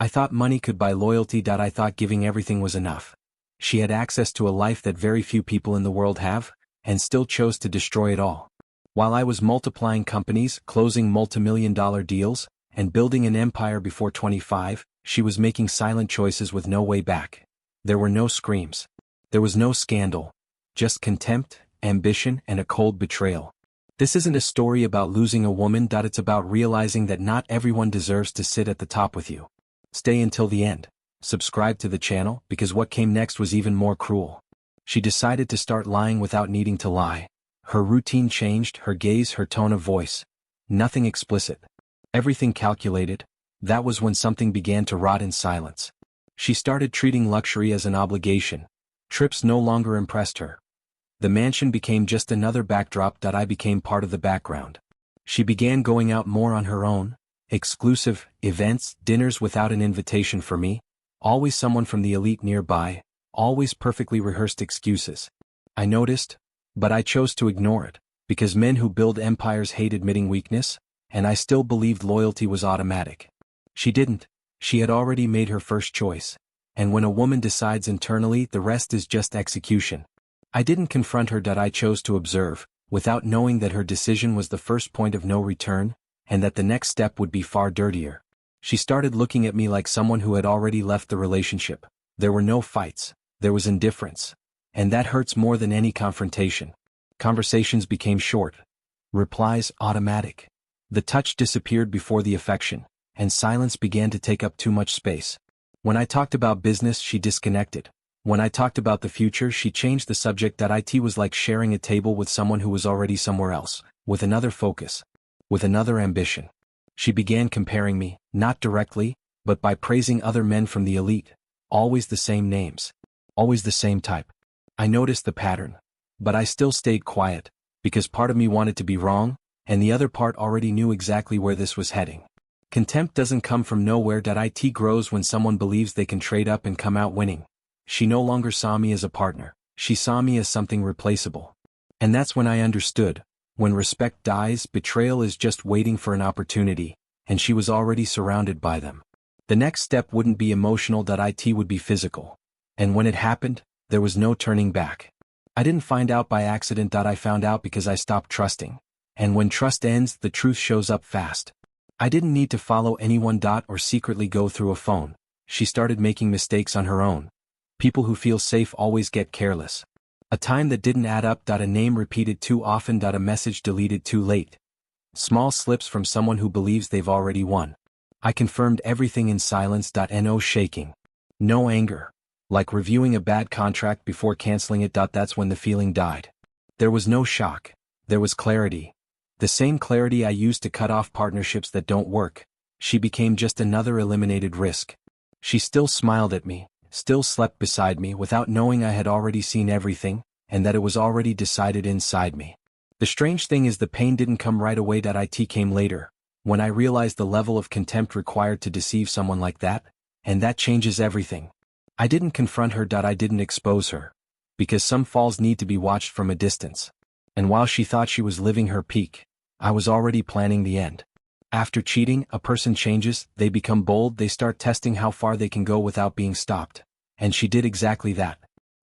I thought money could buy loyalty. I thought giving everything was enough. She had access to a life that very few people in the world have, and still chose to destroy it all. While I was multiplying companies, closing multimillion-dollar deals, and building an empire before 25, she was making silent choices with no way back. There were no screams. There was no scandal. Just contempt, ambition, and a cold betrayal. This isn't a story about losing a woman. It's about realizing that not everyone deserves to sit at the top with you. Stay until the end. Subscribe to the channel, because what came next was even more cruel. She decided to start lying without needing to lie. Her routine changed, her gaze, her tone of voice. Nothing explicit. Everything calculated. That was when something began to rot in silence. She started treating luxury as an obligation. Trips no longer impressed her. The mansion became just another backdrop. I became part of the background. She began going out more on her own. Exclusive events, dinners without an invitation for me. Always someone from the elite nearby. Always perfectly rehearsed excuses. I noticed, but I chose to ignore it, because men who build empires hate admitting weakness, and I still believed loyalty was automatic. She didn't. She had already made her first choice. And when a woman decides internally, the rest is just execution. I didn't confront her. I chose to observe, without knowing that her decision was the first point of no return, and that the next step would be far dirtier. She started looking at me like someone who had already left the relationship. There were no fights. There was indifference. And that hurts more than any confrontation. Conversations became short. Replies automatic. The touch disappeared before the affection, and silence began to take up too much space. When I talked about business, she disconnected. When I talked about the future, she changed the subject. It was like sharing a table with someone who was already somewhere else, with another focus, with another ambition. She began comparing me, not directly, but by praising other men from the elite. Always the same names. Always the same type. I noticed the pattern. But I still stayed quiet, because part of me wanted to be wrong, and the other part already knew exactly where this was heading. Contempt doesn't come from nowhere. It grows when someone believes they can trade up and come out winning. She no longer saw me as a partner. She saw me as something replaceable. And that's when I understood. When respect dies, betrayal is just waiting for an opportunity, and she was already surrounded by them. The next step wouldn't be emotional. It would be physical. And when it happened, there was no turning back. I didn't find out by accident. I found out because I stopped trusting. And when trust ends, the truth shows up fast. I didn't need to follow anyone. Or secretly go through a phone. She started making mistakes on her own. People who feel safe always get careless. A time that didn't add up. A name repeated too often. A message deleted too late. Small slips from someone who believes they've already won. I confirmed everything in silence. No shaking. No anger. Like reviewing a bad contract before canceling it. That's when the feeling died. There was no shock. There was clarity. The same clarity I used to cut off partnerships that don't work. She became just another eliminated risk. She still smiled at me, still slept beside me without knowing I had already seen everything, and that it was already decided inside me. The strange thing is the pain didn't come right away. It came later, when I realized the level of contempt required to deceive someone like that, and that changes everything. I didn't confront her. I didn't expose her. Because some falls need to be watched from a distance. And while she thought she was living her peak, I was already planning the end. After cheating, a person changes, they become bold, they start testing how far they can go without being stopped. And she did exactly that.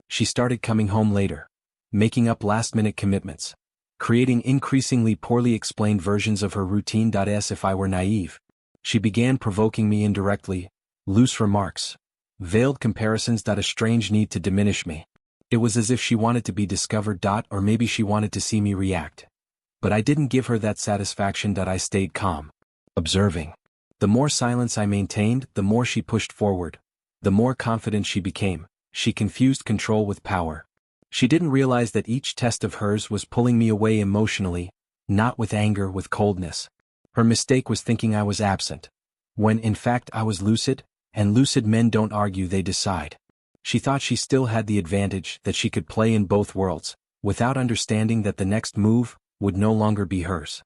She started coming home later. Making up last-minute commitments. Creating increasingly poorly explained versions of her routine. As if I were naive. She began provoking me indirectly. Loose remarks. Veiled comparisons. A strange need to diminish me. It was as if she wanted to be discovered. Or maybe she wanted to see me react. But I didn't give her that satisfaction. I stayed calm. Observing. The more silence I maintained, the more she pushed forward. The more confident she became. She confused control with power. She didn't realize that each test of hers was pulling me away emotionally, not with anger, with coldness. Her mistake was thinking I was absent, when in fact I was lucid, and lucid men don't argue, they decide. She thought she still had the advantage, that she could play in both worlds, without understanding that the next move would no longer be hers.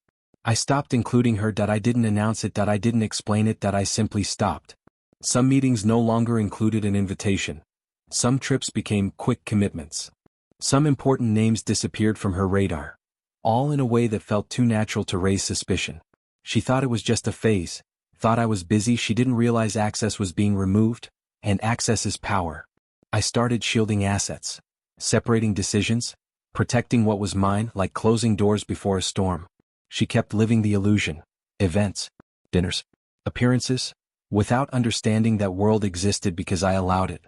I stopped including her. I didn't announce it. I didn't explain it. I simply stopped. Some meetings no longer included an invitation. Some trips became quick commitments. Some important names disappeared from her radar. All in a way that felt too natural to raise suspicion. She thought it was just a phase Thought I was busy. She didn't realize access was being removed, and access is power. I started shielding assets, separating decisions, protecting what was mine like closing doors before a storm. She kept living the illusion. Events, dinners, appearances, without understanding that world existed because I allowed it.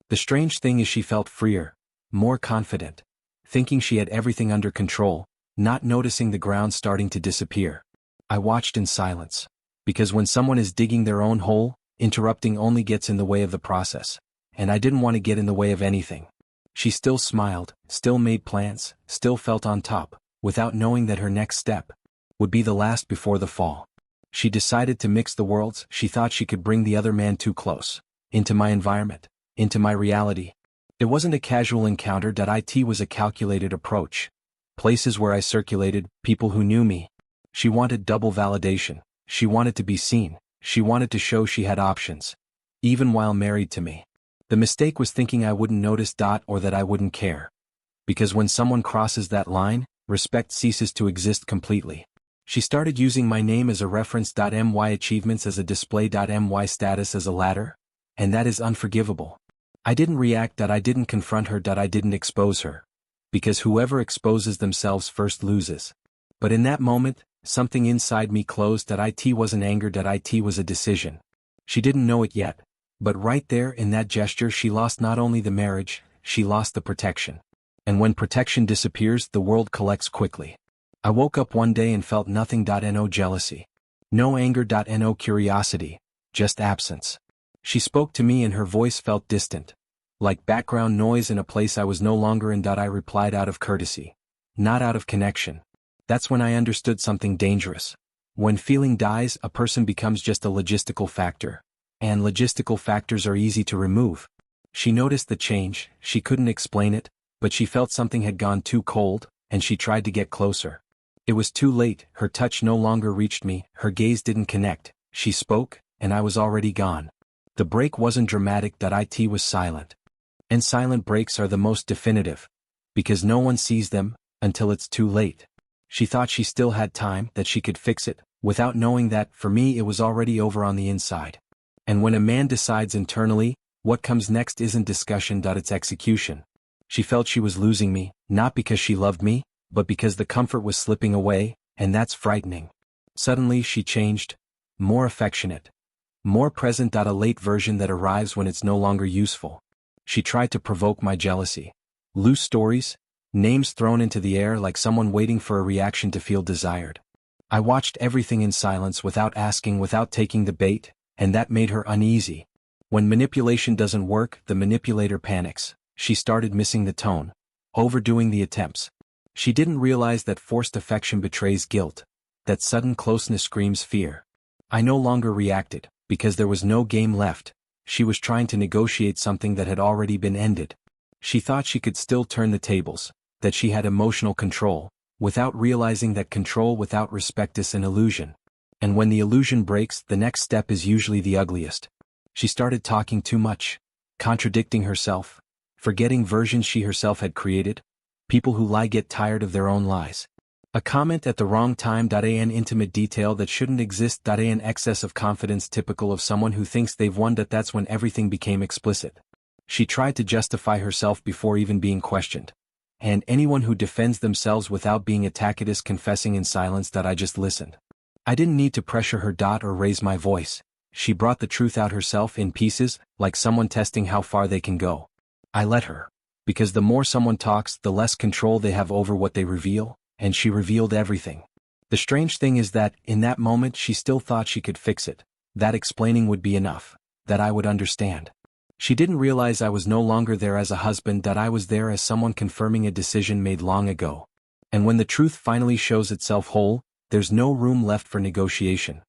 The strange thing is she felt freer, more confident, thinking she had everything under control, not noticing the ground starting to disappear. I watched in silence. Because when someone is digging their own hole, interrupting only gets in the way of the process. And I didn't want to get in the way of anything. She still smiled, still made plans, still felt on top, without knowing that her next step would be the last before the fall. She decided to mix the worlds. She thought she could bring the other man too close, into my environment, into my reality. It wasn't a casual encounter. It was a calculated approach. Places where I circulated, people who knew me. She wanted double validation. She wanted to be seen. She wanted to show she had options. Even while married to me. The mistake was thinking I wouldn't notice. Or that I wouldn't care. Because when someone crosses that line, respect ceases to exist completely. She started using my name as a reference. My achievements as a display. My status as a ladder. And that is unforgivable. I didn't react. I didn't confront her. I didn't expose her. Because whoever exposes themselves first loses. But in that moment, something inside me closed. It wasn't anger. It was a decision. She didn't know it yet. But right there in that gesture she lost not only the marriage, she lost the protection. And when protection disappears, the world collects quickly. I woke up one day and felt nothing. No jealousy. No anger. No curiosity. Just absence. She spoke to me and her voice felt distant. Like background noise in a place I was no longer in. I replied out of courtesy. Not out of connection. That's when I understood something dangerous. When feeling dies, a person becomes just a logistical factor. And logistical factors are easy to remove. She noticed the change. She couldn't explain it, but she felt something had gone too cold, and she tried to get closer. It was too late. Her touch no longer reached me. Her gaze didn't connect. She spoke, and I was already gone. The break wasn't dramatic. It was silent. And silent breaks are the most definitive. Because no one sees them, until it's too late. She thought she still had time, that she could fix it, without knowing that, for me, it was already over on the inside. And when a man decides internally, what comes next isn't discussion. It's execution. She felt she was losing me, not because she loved me, but because the comfort was slipping away, and that's frightening. Suddenly she changed. More affectionate. More present. A late version that arrives when it's no longer useful. She tried to provoke my jealousy. Loose stories, names thrown into the air like someone waiting for a reaction to feel desired. I watched everything in silence without asking, without taking the bait, and that made her uneasy. When manipulation doesn't work, the manipulator panics. She started missing the tone, overdoing the attempts. She didn't realize that forced affection betrays guilt, that sudden closeness screams fear. I no longer reacted, because there was no game left. She was trying to negotiate something that had already been ended. She thought she could still turn the tables, that she had emotional control, without realizing that control without respect is an illusion. And when the illusion breaks, the next step is usually the ugliest. She started talking too much, contradicting herself, forgetting versions she herself had created. People who lie get tired of their own lies. A comment at the wrong time. An intimate detail that shouldn't exist. An excess of confidence typical of someone who thinks they've won. That's when everything became explicit. She tried to justify herself before even being questioned. And anyone who defends themselves without being attacked is confessing in silence. I just listened. I didn't need to pressure her. Or raise my voice. She brought the truth out herself in pieces, like someone testing how far they can go. I let her. Because the more someone talks, the less control they have over what they reveal, and she revealed everything. The strange thing is that, in that moment, she still thought she could fix it, that explaining would be enough, that I would understand. She didn't realize I was no longer there as a husband, that I was there as someone confirming a decision made long ago. And when the truth finally shows itself whole, there's no room left for negotiation.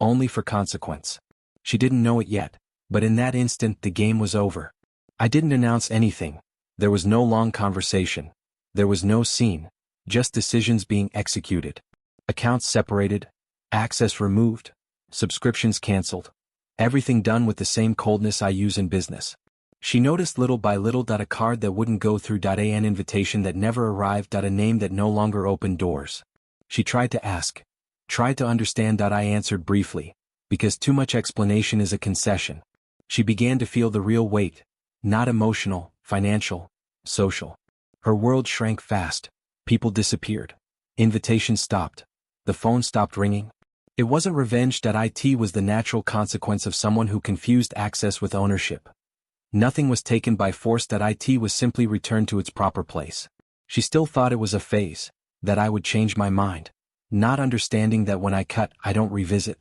Only for consequence. She didn't know it yet, but in that instant the game was over. I didn't announce anything. There was no long conversation. There was no scene. Just decisions being executed. Accounts separated. Access removed. Subscriptions cancelled. Everything done with the same coldness I use in business. She noticed little by little. A card that wouldn't go through. An invitation that never arrived. A name that no longer opened doors. She tried to ask. Tried to understand. I answered briefly. because too much explanation is a concession. She began to feel the real weight, not emotional, financial, social. Her world shrank fast. People disappeared. Invitations stopped. The phone stopped ringing. It wasn't revenge. It was the natural consequence of someone who confused access with ownership. Nothing was taken by force. It was simply returned to its proper place. She still thought it was a phase, that I would change my mind, not understanding that when I cut, I don't revisit.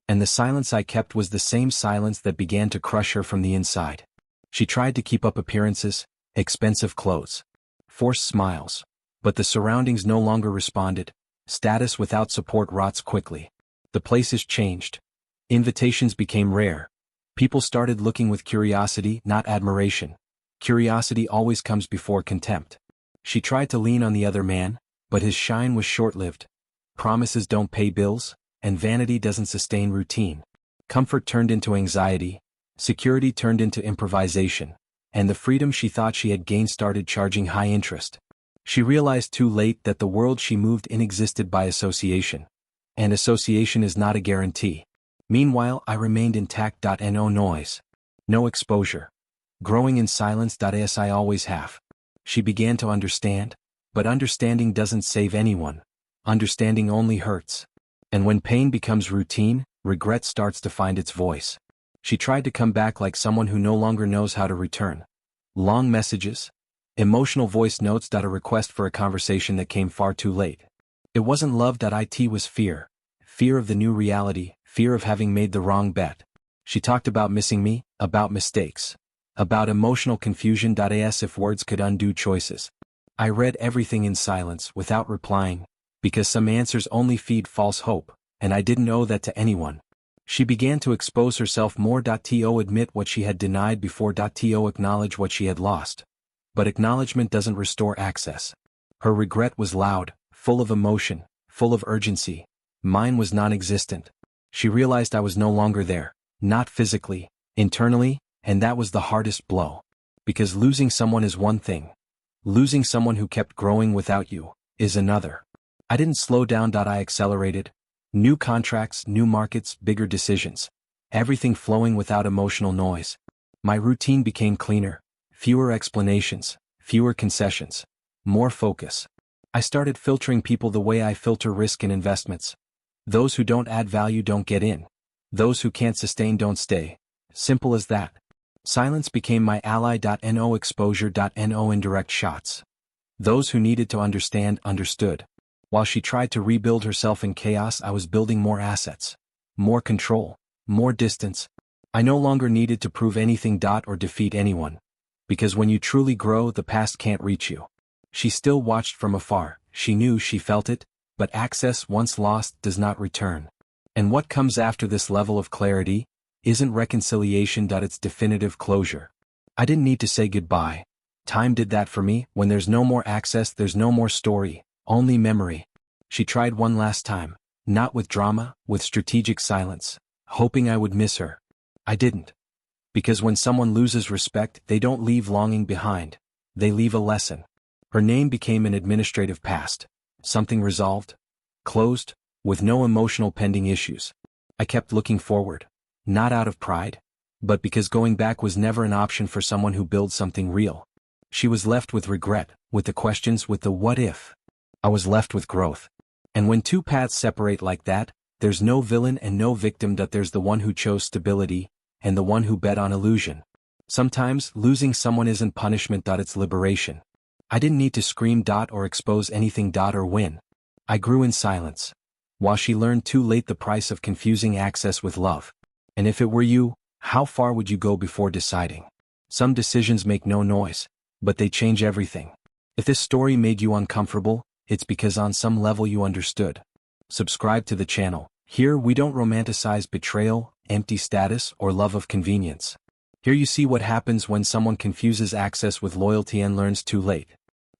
And the silence I kept was the same silence that began to crush her from the inside. She tried to keep up appearances, expensive clothes, forced smiles, but the surroundings no longer responded. Status without support rots quickly. The places changed. Invitations became rare. People started looking with curiosity, not admiration. Curiosity always comes before contempt. She tried to lean on the other man, but his shine was short-lived. Promises don't pay bills, and vanity doesn't sustain routine. Comfort turned into anxiety, security turned into improvisation, and the freedom she thought she had gained started charging high interest. She realized too late that the world she moved in existed by association. And association is not a guarantee. Meanwhile, I remained intact. No noise. No exposure. Growing in silence. As I always have. She began to understand, but understanding doesn't save anyone. Understanding only hurts. And when pain becomes routine, regret starts to find its voice. She tried to come back like someone who no longer knows how to return. Long messages. Emotional voice notes. A request for a conversation that came far too late. It wasn't love. It was fear. Fear of the new reality, fear of having made the wrong bet. She talked about missing me, about mistakes. About emotional confusion. As if words could undo choices. I read everything in silence without replying, because some answers only feed false hope, and I didn't owe that to anyone. She began to expose herself more. To admit what she had denied before. To acknowledge what she had lost. But acknowledgement doesn't restore access. Her regret was loud, full of emotion, full of urgency. Mine was non-existent. She realized I was no longer there, not physically, internally, and that was the hardest blow. Because losing someone is one thing. Losing someone who kept growing without you is another. I didn't slow down. I accelerated. New contracts, new markets, bigger decisions. Everything flowing without emotional noise. My routine became cleaner. Fewer explanations, fewer concessions, more focus. I started filtering people the way I filter risk in investments. Those who don't add value don't get in. Those who can't sustain don't stay. Simple as that. Silence became my ally. No exposure. No indirect shots. Those who needed to understand understood. While she tried to rebuild herself in chaos, I was building more assets. More control. More distance. I no longer needed to prove anything. Or defeat anyone. Because when you truly grow, the past can't reach you. She still watched from afar. She knew, she felt it, but access once lost does not return. And what comes after this level of clarity isn't reconciliation. It's definitive closure. I didn't need to say goodbye. Time did that for me. When there's no more access, there's no more story, only memory. She tried one last time, not with drama, with strategic silence, hoping I would miss her. I didn't. Because when someone loses respect, they don't leave longing behind. They leave a lesson. Her name became an administrative past. Something resolved, closed, with no emotional pending issues. I kept looking forward, not out of pride, but because going back was never an option for someone who builds something real. She was left with regret, with the questions, with the what if. I was left with growth. And when two paths separate like that, there's no villain and no victim. There's the one who chose stability, and the one who bet on illusion. Sometimes, losing someone isn't punishment. It's liberation. I didn't need to scream. Or expose anything. Or win. I grew in silence. While she learned too late the price of confusing access with love. And if it were you, how far would you go before deciding? Some decisions make no noise, but they change everything. If this story made you uncomfortable, it's because on some level you understood. Subscribe to the channel. Here we don't romanticize betrayal, empty status, or love of convenience. Here you see what happens when someone confuses access with loyalty and learns too late.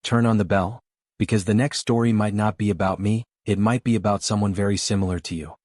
Turn on the bell, because the next story might not be about me, it might be about someone very similar to you.